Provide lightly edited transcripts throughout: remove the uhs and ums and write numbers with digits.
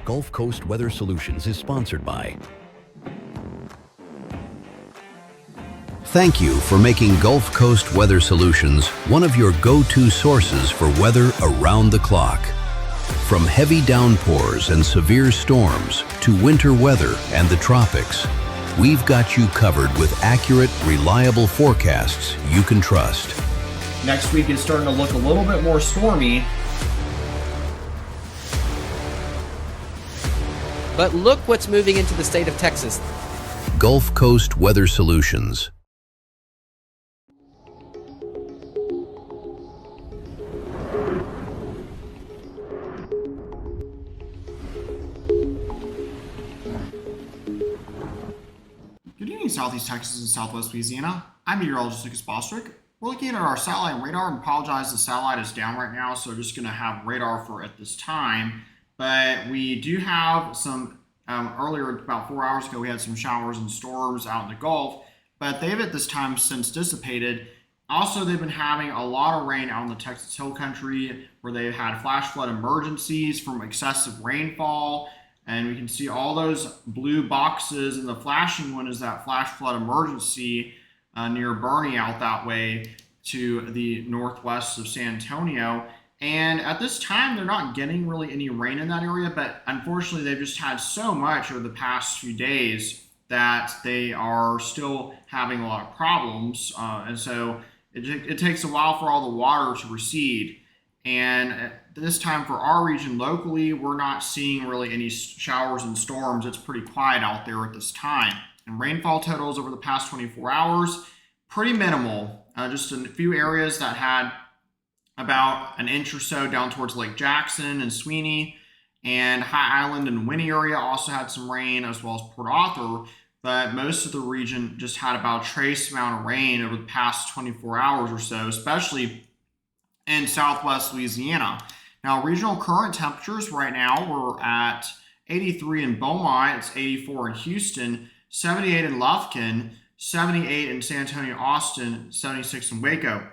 Gulf Coast Weather Solutions is sponsored by. Thank you for making Gulf Coast Weather Solutions one of your go-to sources for weather around the clock. From heavy downpours and severe storms to winter weather and the tropics, we've got you covered with accurate, reliable forecasts you can trust. Next week is starting to look a little bit more stormy. But look what's moving into the state of Texas. Gulf Coast Weather Solutions. Good evening, Southeast Texas and Southwest Louisiana. I'm meteorologist Lucas Bostrick. We're looking at our satellite radar, and apologize, the satellite is down right now, so we're just going to have radar for at this time. But we do have some, earlier, about 4 hours ago, we had some showers and storms out in the Gulf, but they've at this time since dissipated. Also, they've been having a lot of rain out in the Texas Hill Country, where they've had flash flood emergencies from excessive rainfall. And we can see all those blue boxes, and the flashing one is that flash flood emergency near Bernie out that way to the northwest of San Antonio. And at this time, they're not getting really any rain in that area, but unfortunately, they've just had so much over the past few days that they are still having a lot of problems. And so it takes a while for all the water to recede. And at this time for our region locally, we're not seeing really any showers and storms. It's pretty quiet out there at this time. And rainfall totals over the past 24 hours, pretty minimal. Just in a few areas that had about an inch or so down towards Lake Jackson and Sweeney, and High Island and Winnie area also had some rain, as well as Port Arthur. But most of the region just had about a trace amount of rain over the past 24 hours or so, especially in Southwest Louisiana. Now, regional current temperatures right now, we're at 83 in Beaumont, it's 84 in Houston, 78 in Lufkin, 78 in San Antonio, Austin, 76 in Waco,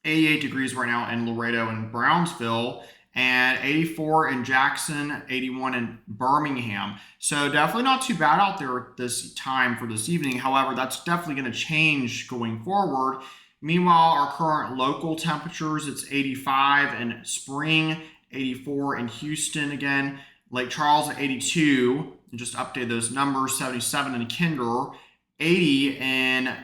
88 degrees right now in Laredo and Brownsville, and 84 in Jackson, 81 in Birmingham. So definitely not too bad out there at this time for this evening. However, that's definitely going to change going forward. Meanwhile, our current local temperatures, it's 85 in Spring, 84 in Houston again, Lake Charles at 82, and just update those numbers, 77 in Kinder, 80 in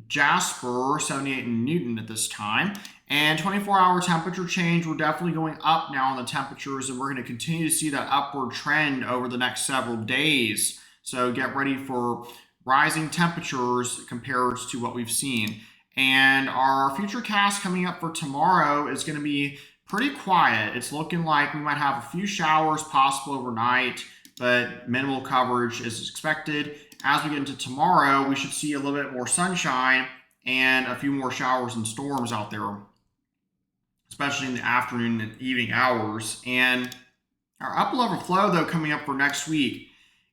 Jasper, 78 in Newton at this time. And 24-hour temperature change, we're definitely going up now in the temperatures, and we're going to continue to see that upward trend over the next several days. So get ready for rising temperatures compared to what we've seen. And our future cast coming up for tomorrow is going to be pretty quiet. It's looking like we might have a few showers possible overnight, but minimal coverage is expected. As we get into tomorrow, we should see a little bit more sunshine and a few more showers and storms out there, especially in the afternoon and evening hours. And our upper level flow, though, coming up for next week,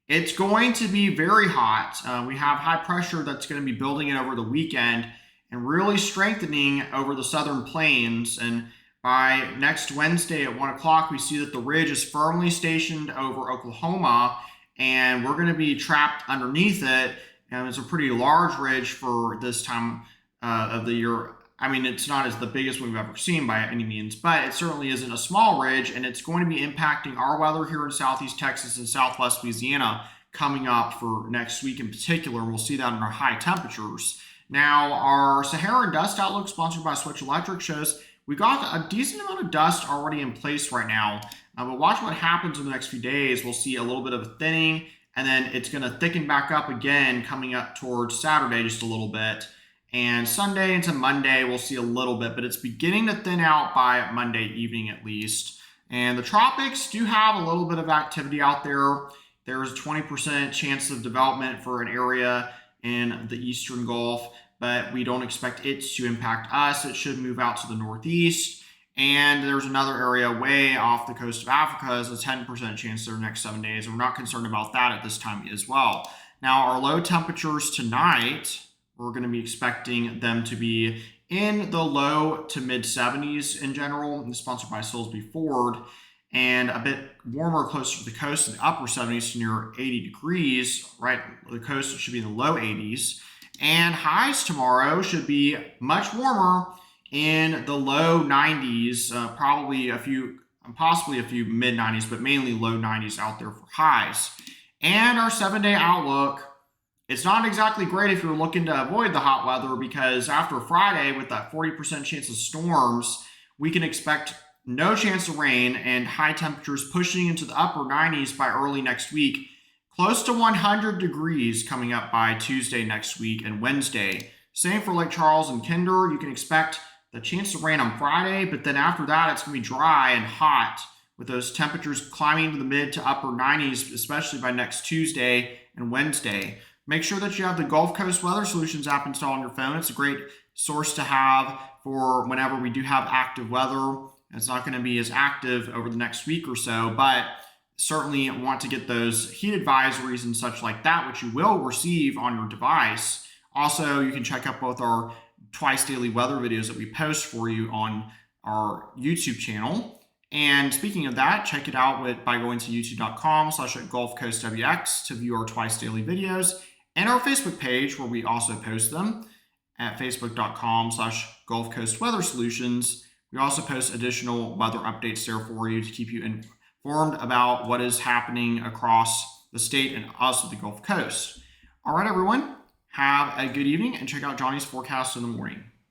it's going to be very hot. We have high pressure that's going to be building in over the weekend and really strengthening over the southern plains. And by next Wednesday at 1 o'clock, we see that the ridge is firmly stationed over Oklahoma, and we're going to be trapped underneath it. And it's a pretty large ridge for this time of the year. I mean, it's not as the biggest one we've ever seen by any means, but it certainly isn't a small ridge, and it's going to be impacting our weather here in Southeast Texas and Southwest Louisiana coming up for next week in particular. And we'll see that in our high temperatures. Now, our Saharan dust outlook, sponsored by Switch Electric, shows we got a decent amount of dust already in place right now. But watch what happens in the next few days. We'll see a little bit of a thinning, and then it's going to thicken back up again coming up towards Saturday just a little bit. And Sunday into Monday, we'll see a little bit, but it's beginning to thin out by Monday evening at least. And the tropics do have a little bit of activity out there. There's a 20% chance of development for an area in the eastern Gulf, but we don't expect it to impact us. It should move out to the northeast. And there's another area way off the coast of Africa. There's a 10% chance there next 7 days. And we're not concerned about that at this time as well. Now, our low temperatures tonight, we're going to be expecting them to be in the low to mid 70s in general. This is sponsored by Silsby Ford. and a bit warmer closer to the coast in the upper 70s to near 80 degrees. Right, the coast should be in the low 80s. And highs tomorrow should be much warmer in the low 90s, possibly a few mid 90s, but mainly low 90s out there for highs. And our 7-day outlook, it's not exactly great if you're looking to avoid the hot weather, because after Friday, with that 40% chance of storms, we can expect no chance of rain and high temperatures pushing into the upper 90s by early next week. Close to 100 degrees coming up by Tuesday next week and Wednesday. Same for Lake Charles and Kinder. You can expect the chance of rain on Friday, but then after that, it's going to be dry and hot, with those temperatures climbing to the mid to upper 90s, especially by next Tuesday and Wednesday. Make sure that you have the Gulf Coast Weather Solutions app installed on your phone. It's a great source to have for whenever we do have active weather. It's not going to be as active over the next week or so, but certainly want to get those heat advisories and such like that, which you will receive on your device. Also, you can check out both our twice daily weather videos that we post for you on our YouTube channel. And speaking of that, check it out by going to youtube.com/GulfCoastWX to view our twice daily videos, and our Facebook page where we also post them at facebook.com/Gulf Coast Weather Solutions. We also post additional weather updates there for you to keep you informed about what is happening across the state and also the Gulf Coast. All right, everyone, have a good evening and check out Johnny's forecast in the morning.